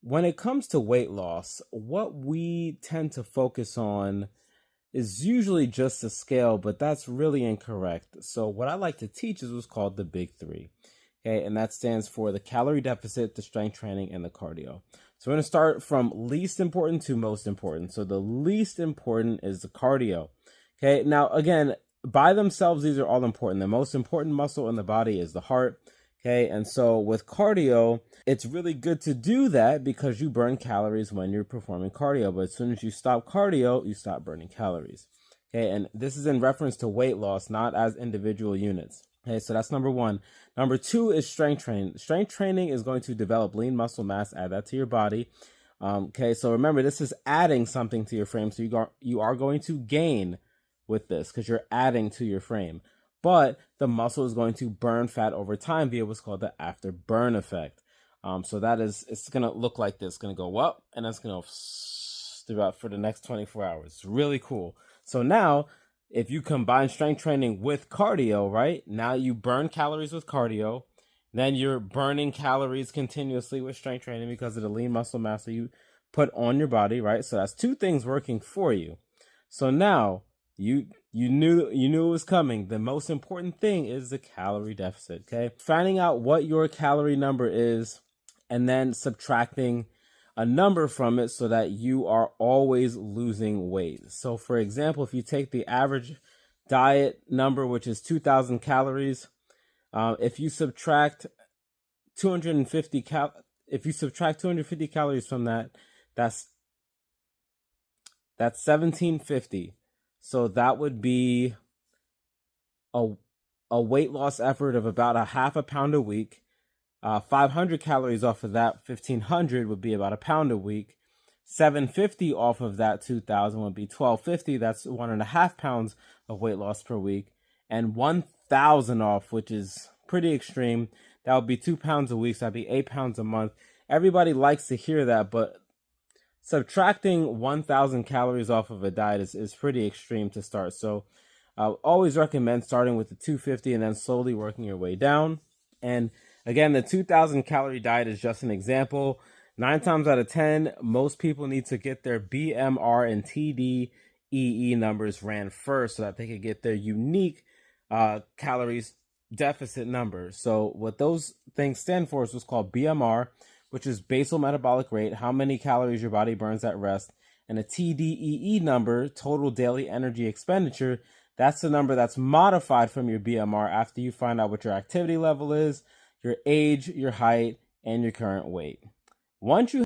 when it comes to weight loss, what we tend to focus on is usually just the scale, but that's really incorrect. So what I like to teach is what's called the big three. Okay, and that stands for the calorie deficit, the strength training, and the cardio. So we're going to start from least important to most important. So the least important is the cardio. Okay, now again, by themselves, these are all important. The most important muscle in the body is the heart. Okay, and so with cardio, it's really good to do that because you burn calories when you're performing cardio. But as soon as you stop cardio, you stop burning calories. Okay, and this is in reference to weight loss, not as individual units. Okay, so that's number one. Number two is strength training. Strength training is going to develop lean muscle mass, add that to your body. Okay, so remember, this is adding something to your frame. So you are going to gain with this because you're adding to your frame. But the muscle is going to burn fat over time via what's called the afterburn effect. So that is, it's going to look like this. It's going to go up, and it's going to throughout for the next 24 hours. It's really cool. So now, if you combine strength training with cardio, right? Now you burn calories with cardio. Then you're burning calories continuously with strength training because of the lean muscle mass that you put on your body, right? So that's two things working for you. So now you knew it was coming. The most important thing is the calorie deficit, okay? Finding out what your calorie number is and then subtracting a number from it so that you are always losing weight. So for example, if you take the average diet number, which is 2,000 calories, if you subtract 250 calories from that, that's 1750. So that would be a weight loss effort of about a half a pound a week. 500 calories off of that, 1,500 would be about a pound a week. 750 off of that 2,000 would be 1,250. That's 1.5 pounds of weight loss per week. And 1,000 off, which is pretty extreme, that would be 2 pounds a week. So that'd be 8 pounds a month. Everybody likes to hear that, but subtracting 1,000 calories off of a diet is pretty extreme to start. So I always recommend starting with the 250 and then slowly working your way down. And again, the 2,000 calorie diet is just an example. 9 times out of 10, most people need to get their BMR and TDEE numbers ran first so that they could get their unique calories deficit number. So what those things stand for is what's called BMR, which is basal metabolic rate, how many calories your body burns at rest, and a TDEE number, total daily energy expenditure. That's the number that's modified from your BMR after you find out what your activity level is, your age, your height, and your current weight. Once you